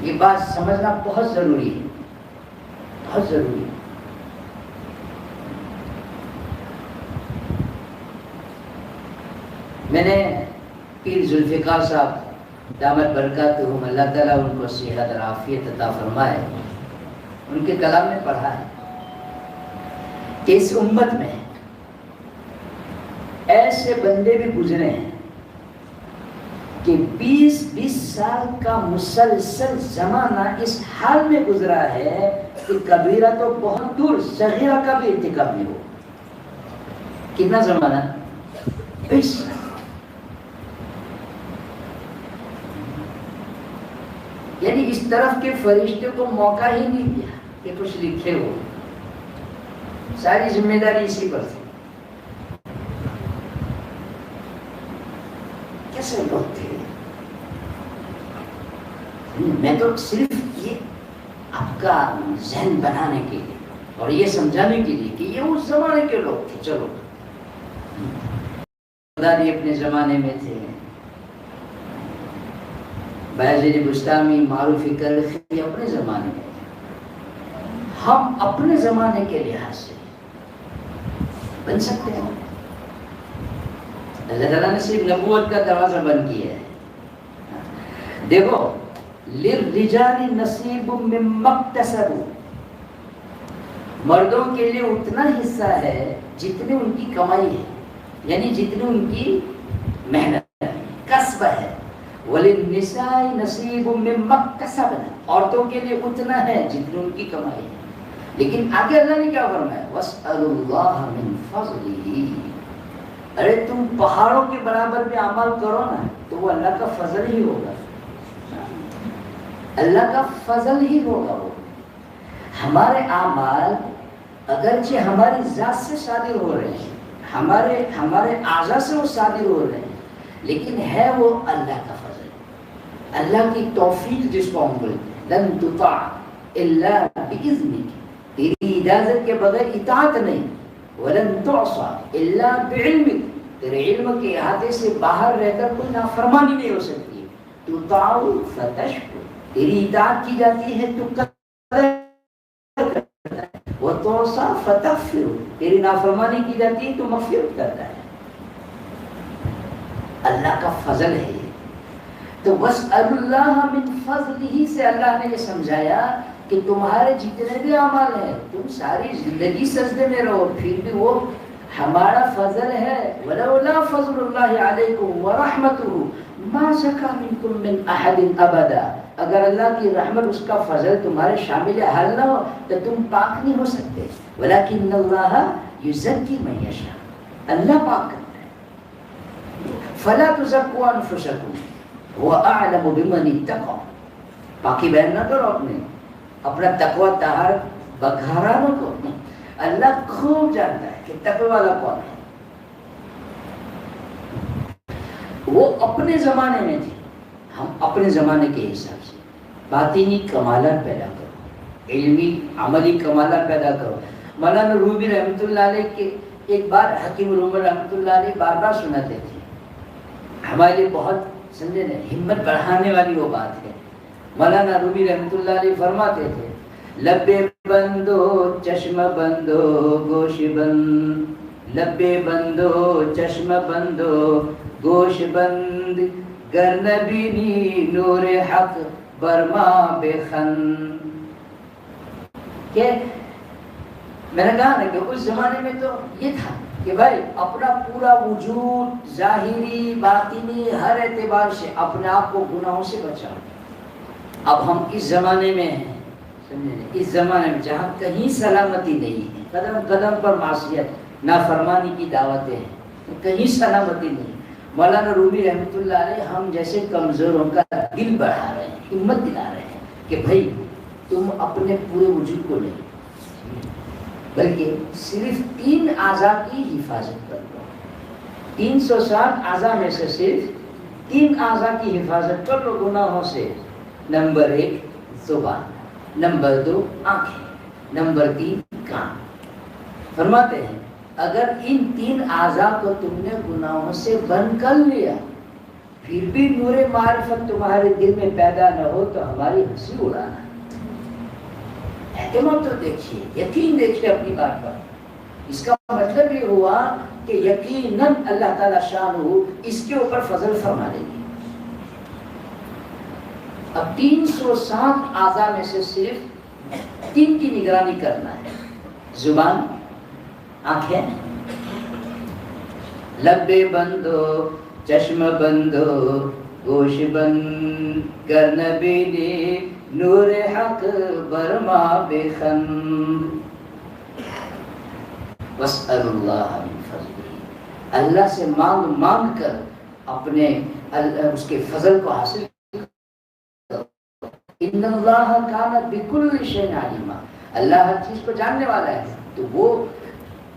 یہ بات سمجھنا بہت ضروری ہے, بہت ضروری ہے. میں نے پیر ذوالفقار صاحب دامت برکاتہم, اللہ تعالیٰ ان کو صحت اور عافیت عطا فرمائے, ان کے کلام میں پڑھا ہے کہ اس امت میں ایسے بندے بھی گزرے ہیں کہ 20 سال کا مسلسل زمانہ اس حال میں گزرا ہے کہ کبیرہ تو بہت دور, صغیرہ کا بھی ارتکاب نہیں ہو. کتنا زمانہ, 20 سال. یعنی اس طرف کے فرشتے کو موقع ہی نہیں دیا کہ کچھ لکھے ہو, ساری ذمہ داری اسی پر تھی. کیسے لوگ تھے, میں تو صرف یہ آپ کا ذہن بنانے کے لیے اور یہ سمجھانے کے لیے کہ یہ اس زمانے کے لوگ تھے. چلو بغدادی اپنے زمانے میں تھے, بایزید بستامی, معروف کرخی اپنے زمانے میں تھے. ہم اپنے زمانے کے لحاظ سے بن سکتے ہیں. اللہ تعالیٰ نے صرف نبوت کا دروازہ بند کیا ہے. دیکھو, للرجال نصیب مما اکتسبوا, مردوں کے لیے اتنا حصہ ہے جتنے ان کی کمائی ہے, یعنی جتنی ان کی محنت کسب ہے. وللنساء نصیب مما اکتسبن, عورتوں کے لیے اتنا ہے جتنی ان کی کمائی ہے. لیکن آگے اللہ نے کیا فرمایا, واسألوا اللہ من فضلہ, ارے تم پہاڑوں کے برابر بھی عمل کرو نا تو وہ اللہ کا فضل ہی ہوگا, اللہ کا فضل ہی ہوگا. وہ ہمارے اعمال اگرچہ ہماری ذات سے صادر ہو رہے ہیں, ہمارے اعضاء سے وہ صادر ہو رہے ہیں, لیکن ہے وہ اللہ کا فضل. اللہ کی توفیق جس کو ہم بولتے ہیں، لن تطاع الا باذنک، تیری اجازت کے بغیر اطاعت نہیں، ولن تعصى الا بعلمک، تیرے علم کے احاطے سے باہر رہ کر کوئی نافرمانی نہیں ہو سکتی، تطاع فتشکر، تیری اطاعت کی جاتی ہے تو قدر کرتا ہے، وتعصى فتغفر، تیری نافرمانی کی جاتی ہے تو مغفرت کرتا ہے۔ اللہ کا فضل ہے یہ۔ تو واسأل اللہ من فضلہ سے اللہ نے یہ سمجھایا کہ تمہارے جتنے بھی اعمال ہیں تم ساری زندگی سجدے میں رہو، پھر بھی وہ ہمارا فضل ہے۔ ولولا فضل اللہ علیکم ورحمتہ ما زکا منکم من احد ابدا، اگر اللہ کی رحمت اس کا فضل تمہارے شامل حال نہ ہو تو تم پاک نہیں ہو سکتے۔ ولکن اللہ یزکی من یشاء، اللہ پاک کرتا ہے۔ فلا تزکوا انفسکم هو اعلم بمن اتقى، پاکی بیان نہ کرو اپنا تقوی طہارت بگھارا نہ کرو، اللہ خوب جانتا ہے کہ تقوی والا کون ہے۔ وہ اپنے زمانے میں تھے، ہم اپنے زمانے کے حساب سے باطنی کمالات پیدا کرو، علمی عملی کمالات پیدا کرو۔ مولانا رومی رحمۃ اللہ علیہ کے ایک بار حکیم رومی رحمۃ اللہ علیہ بار بار سناتے تھے، ہمارے لیے بہت سمجھے نا ہمت بڑھانے والی وہ بات ہے۔ مولانا رومی رحمۃ اللہ علیہ فرماتے تھے، لبے بندو چشم بندو گوش بند، لبے بندو چشم بندو گوش بند، گر نبینی نور حق برما بخن۔ کہ میں نے کہا نا کہ اس زمانے میں تو یہ تھا کہ بھائی اپنا پورا وجود ظاہری باطنی ہر اعتبار سے اپنے آپ کو گناہوں سے بچاؤ۔ اب ہم اس زمانے میں ہیں، سمجھے، اس زمانے میں جہاں کہیں سلامتی نہیں ہے، قدم قدم پر معصیت نافرمانی کی دعوتیں ہیں، کہیں سلامتی نہیں۔ مولانا رومی رحمۃ اللہ علیہ ہم جیسے کمزوروں کا دل بڑھا رہے ہیں، ہمت دلا رہے ہیں کہ بھائی تم اپنے پورے وجود کو نہیں بلکہ صرف 3 اعضاء کی حفاظت کر لو۔ 360 اعضاء میں سے صرف 3 اعضاء کی حفاظت کر لو گناہوں سے۔ نمبر 1 زبان، نمبر 2 آنکھیں، نمبر 3 کان۔ فرماتے ہیں اگر ان 3 اعضاء کو تم نے گناہوں سے بند کر لیا پھر بھی نور معرفت تمہارے دل میں پیدا نہ ہو تو ہماری ہنسی اڑانا۔ اعتماد تو دیکھیے، یقین دیکھیے اپنی بات پر۔ اس کا مطلب یہ ہوا کہ یقیناً اللہ تعالیٰ شان ہو اس کے اوپر فضل فرما دیں گے۔ اب 360 اعضاء میں سے صرف 3 کی نگرانی کرنا ہے، زبان، آنکھیں، لبے بندو چشم بندو گوش بند، گر نبینی نور حق برما بخن، واسأل اللہ من فضلہ، اللہ سے مانگ مانگ کر اپنے اس کے فضل کو حاصل کرو۔ ان اللہ کان بکل شیء علیما، اللہ ہر چیز کو جاننے والا ہے، تو وہ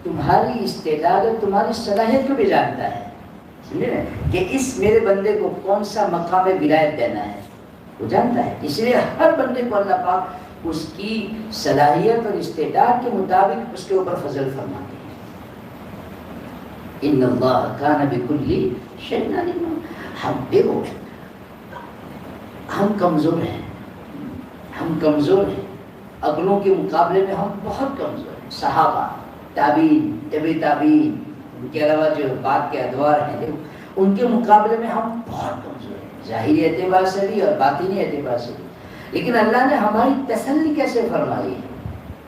تمہاری استعداد اور تمہاری صلاحیت کو بھی جانتا ہے، سمجھے نا، کہ اس میرے بندے کو کون سا مقام ولایت دینا ہے وہ جانتا ہے۔ اس لیے ہر بندے کو اللہ پاک اس کی صلاحیت اور استعداد کے مطابق اس کے اوپر فضل فرماتے ہیں۔ ان اللہ کان بکل شیء علیما۔ ہم دیکھو ہم کمزور ہیں، ہم کمزور ہیں، اگلوں کے مقابلے میں ہم بہت کمزور ہیں۔ صحابہ، تابعین، طبع تابعین، ان کے علاوہ جو بعد کے ادوار ہیں ان کے مقابلے میں ہم بہت کمزور ہیں، ظاہری اعتبار سے بھی اور باطنی اعتبار سے بھی۔ لیکن اللہ نے ہماری تسلی کیسے فرمائی ہے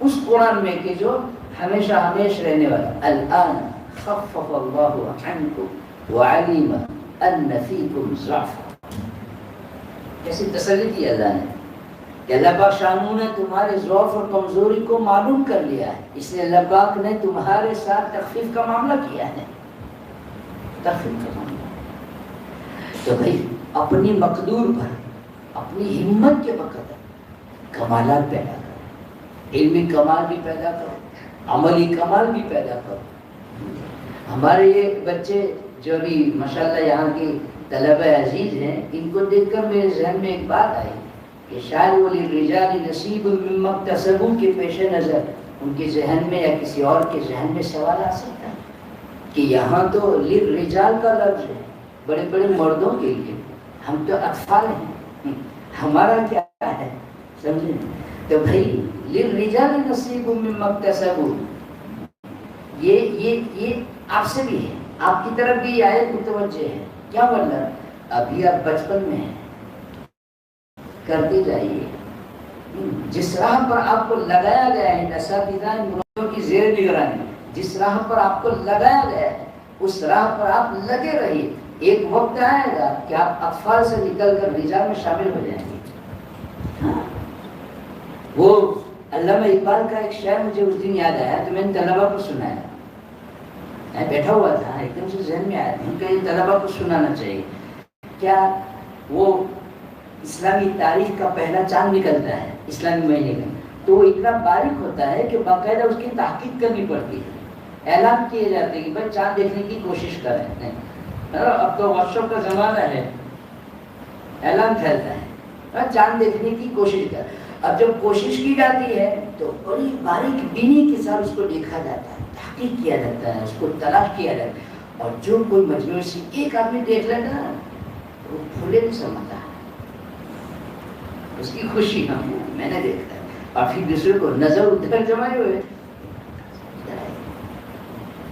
اس قرآن میں کہ جو ہمیشہ ہمیش رہنے والا، الآن خفف اللہ عنکم وعلم ان فیکم ضعفا، کیسی تسلی کی اللہ نے کہ اللہ پاک شانوں نے تمہارے ضعف اور کمزوری کو معلوم کر لیا ہے، اس لیے اللہ پاک نے تمہارے ساتھ تخفیف کا معاملہ کیا ہے، تخفیف کا معاملہ۔ تو بھائی اپنی مقدور پر، اپنی ہمت کے مقدر کمالات پیدا کرو، علمی کمال بھی پیدا کرو، عملی کمال بھی پیدا کرو۔ ہمارے یہ بچے جو بھی ماشاءاللہ یہاں کی طلبہ عزیز ہیں، ان کو دیکھ کر میرے ذہن میں ایک بات آئی کہ شاید وہ للرجال نصیب مما اکتسبوا کے پیش نظر ان کے ذہن میں یا کسی اور کے ذہن میں سوال آ سکتا ہے کہ یہاں تو للرجال کا لفظ ہے بڑے بڑے مردوں کے لیے، ہم تو اطفال ہیں، ہمارا کیا ہے؟ سمجھے؟ تو بھائی للرجال نصیب مما اکتسبوا یہ آپ سے بھی ہے، آپ کی طرف بھی آیت متوجہ ہے. کیا مطلب؟ ابھی آپ بچپن میں ہیں، کرتے جائیے جس راہ پر آپ کو لگایا گیا ہے، اساتذہ مربیوں کی زیر نگرانی جس راہ پر آپ کو لگایا گیا ہے اس راہ پر آپ لگے رہیے. ایک وقت آئے گا کہ آپ اطفال سے نکل کر رجال میں شامل ہو جائیں گے. ہاں وہ علامہ اقبال کا ایک شعر مجھے اس دن یاد آیا تو میں نے طلبہ کو سنایا. میں بیٹھا ہوا تھا، ایک دم سے ذہن میں آیا کہ یہ طلبہ کو سنانا چاہیے. کیا وہ اسلامی تاریخ کا پہلا چاند نکلتا ہے اسلامی مہینے کا، تو وہ اتنا باریک ہوتا ہے کہ باقاعدہ اس کی تحقیق کرنی پڑتی ہے. اعلان کیے جاتے ہیں کہ بھائی چاند دیکھنے کی کوشش کریں. اب تو واٹس ایپ کا زمانہ ہے، اعلان پھیلتا ہے چاند دیکھنے کی کوشش کر. اب جب کوشش کی جاتی ہے تو بڑی باریک بینی کے ساتھ اس کو دیکھا جاتا ہے، تحقیق کیا جاتا ہے، اس کو تلاش کیا جاتا ہے. اور جو کوئی مجموعے سے ایک آدمی دیکھ لیتا ہے وہ پھولے نہیں سمجھتا ہے، اس کی خوشی ہم میں نے دیکھا ہے. اور پھر دوسرے کو نظر ادھر جمائے ہوئے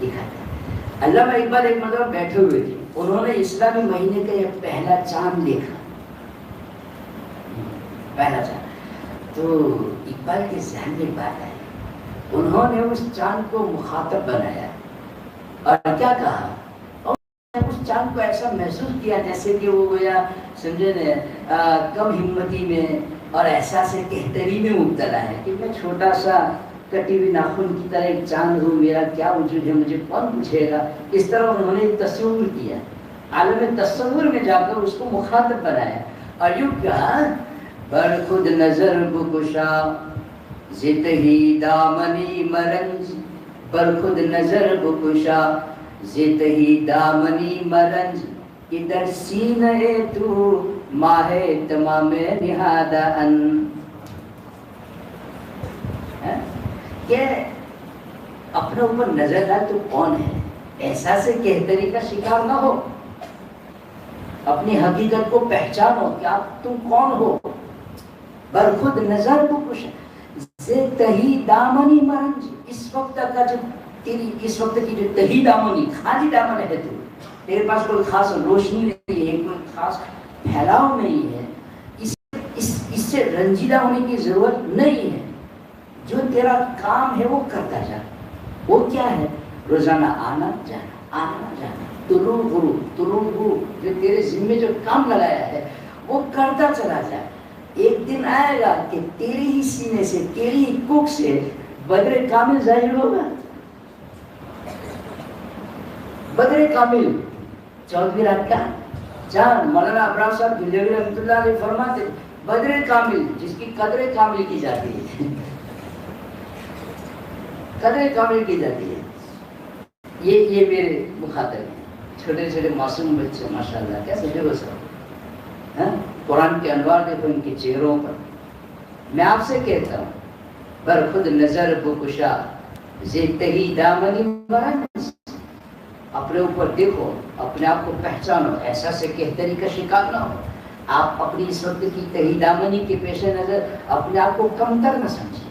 دکھاتا ہے. علامہ اقبال ایک مرتبہ بیٹھے ہوئے تھے، انہوں نے اسلامی مہینے کا یہ پہلا چاند دیکھا، پہلا چاند. تو اقبال کے ذہن میں بات آئی، انہوں نے اس چاند کو مخاطب بنایا اور کیا کہا، اور اس چاند کو ایسا محسوس کیا جیسے کہ وہ گویا سمجھے کم ہمتی میں اور احساس کہتری میں مبتلا ہے کہ میں چھوٹا سا کٹی ہوئی ناخن کی طرح ایک چاند ہوں، میرا کیا وجود ہے، مجھے کون پوچھے گا. اس طرح انہوں نے ایک تصور کیا، عالم تصور میں جا کر اس کو مخاطب بنایا اور یوں کہا بر خود نظر بکشا زتہی دامنی مرنج، بر خود نظر بکشا زتہی دامنی مرنج، ادھر سینہ تو ماہ تمام نہادہ ان. کہ اپنے اوپر نظر ڈال تو کون ہے، احساس کہتری کا شکار نہ ہو، اپنی حقیقت کو پہچانو کہ آپ تم کون ہو. بر خود نظر کو کچھ سے تہی دامنی مرنج، اس وقت کا جو تیری اس وقت کی جو تہی دامنی خالی دامن ہے، تو تیرے پاس کوئی خاص روشنی نہیں ہے، کوئی خاص پھیلاؤ نہیں ہے، اس سے رنجیدہ ہونے کی ضرورت نہیں ہے. جو تیرا کام ہے وہ کرتا جا. وہ کیا ہے؟ روزانہ آنا جانا، آنا جانا، طلوع غروب طلوع غروب، جو تیرے ذمے جو کام لگایا ہے وہ کرتا چلا جا. ایک دن آئے گا کہ تیری ہی سینے سے، تیری ہی کوکھ سے بدر کامل ظاہر ہوگا. بدر کامل 14ویں رات کا چاند. مولانا ابراہیم صاحب دہلوی رحمۃ اللہ علیہ فرماتے بدر کامل جس کی قدر کامل کی جاتی ہے، قدر کامل کی جاتی ہے. یہ میرے مخاطب ہیں، چھوٹے چھوٹے معصوم بچے ماشاءاللہ کیا سمجھے وہ سب. قرآن کے انوار دیکھو ان کے چہروں پر. میں آپ سے کہتا ہوں بر خود نظر بکشا زتہی دامنی مرنج، اپنے اوپر دیکھو، اپنے آپ کو پہچانو، احساس کہتری کا شکار نہ ہو. آپ اپنی اس وقت کی تہی دامنی کے پیش نظر اپنے آپ کو کمتر نہ سمجھیں،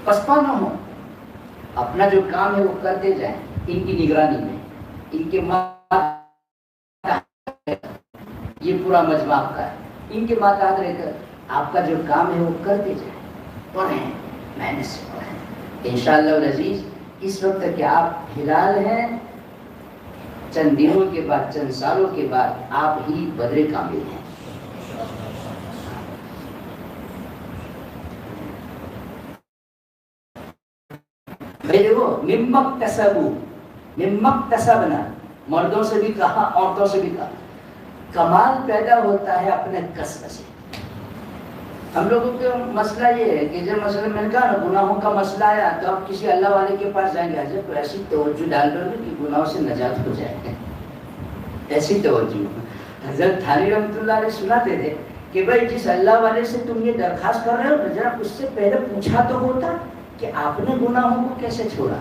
پسپا نہ ہو. اپنا جو کام ہے وہ کرتے جائیں ان کی نگرانی میں. ان کے یہ پورا مجمع آپ کا ہے، ان کے ماتحت رہ کر آپ کا جو کام ہے وہ کرتے جائیں. پڑھیں، محنت سے پڑھیں. انشاءاللہ العزیز اس وقت کہ آپ ہلال ہیں، چند دنوں کے بعد، چند سالوں کے بعد آپ ہی بدر کامل ہیں. دیکھو ممک تسبنا، مردوں سے بھی کہا، عورتوں سے بھی کہا. کمال پیدا ہوتا ہے اپنے کسب سے. ہم لوگوں کا مسئلہ یہ ہے کہ جب مسئلہ میں نے کہا نا گناہوں کا مسئلہ آیا تو آپ کسی اللہ والے کے پاس جائیں گے، حضرت ایسی توجہ ڈال کر کہ گناہوں سے نجات ہو جائے. ایسی توجہ. حضرت تھانوی رحمۃ اللہ علیہ سناتے تھے کہ بھائی جس اللہ والے سے تم یہ درخواست کر رہے ہو ذرا اس سے پہلے پوچھا تو ہوتا کہ آپ نے گناہوں کو کیسے چھوڑا،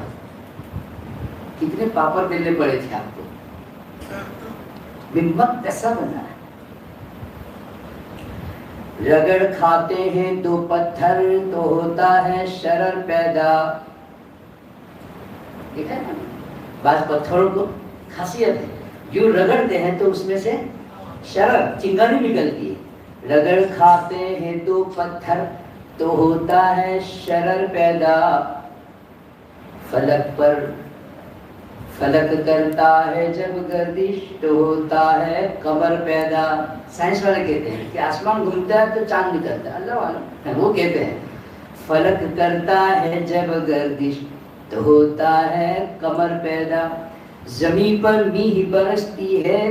کتنے پاپڑ بیلنے پڑے تھے آپ کو. ممن کسبنا، رگڑ کھاتے ہیں تو پتھر تو ہوتا ہے شرر پیدا. ٹھیک ہے نا، بعض پتھروں کو خاصیت ہے جو رگڑتے ہیں تو اس میں سے شرر چنگاری نکلتی ہے. رگڑ کھاتے ہیں تو پتھر تو ہوتا ہے شرر پیدا. فلک پر فلک کرتا ہے جب گردش تو ہوتا ہے قمر پیدا. سائنس والے کہتے ہیں کہ آسمان گھومتا ہے تو چاند نکلتا ہے، اللہ عالم وہ کہتے ہیں فلک کرتا ہے جب گردش تو ہوتا ہے قمر پیدا. زمین پر میہ برستی ہے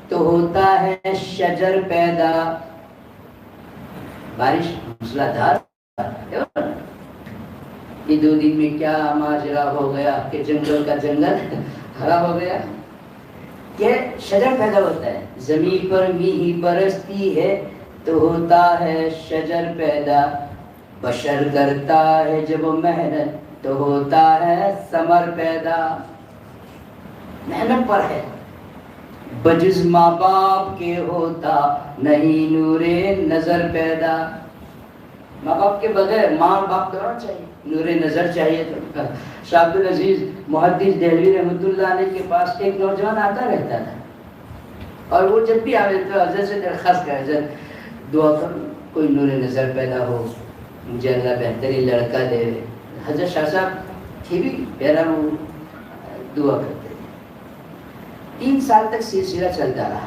تو ہوتا ہے شجر پیدا. بارش موسلادھار، یہ 2 دن میں کیا ماجرا ہو گیا کہ جنگل کا جنگل ہرا ہو گیا. کہ شجر پیدا ہوتا ہے، زمین پر میہ برستی ہے تو ہوتا ہے شجر پیدا. بشر کرتا ہے جب محنت تو ہوتا ہے ثمر پیدا. محنت پر ہے، بجز ماں باپ کے ہوتا نہیں نور نظر پیدا. ماں باپ کے بغیر ماں باپ کرنا چاہیے، نور نظر چاہیے. تو شاہ عبد العزیز محدث دہلوی رحمۃ اللہ علیہ کے پاس ایک نوجوان آتا رہتا تھا، اور وہ جب بھی آئے تو حضرت سے درخواست کرے حضرت دعا کر کوئی نور نظر پیدا ہو، مجھے اللہ بہترین لڑکا دے. حضرت شاہ صاحب تھی بھی پیرا وہ دعا کرتے. 3 سال تک سلسلہ چلتا رہا.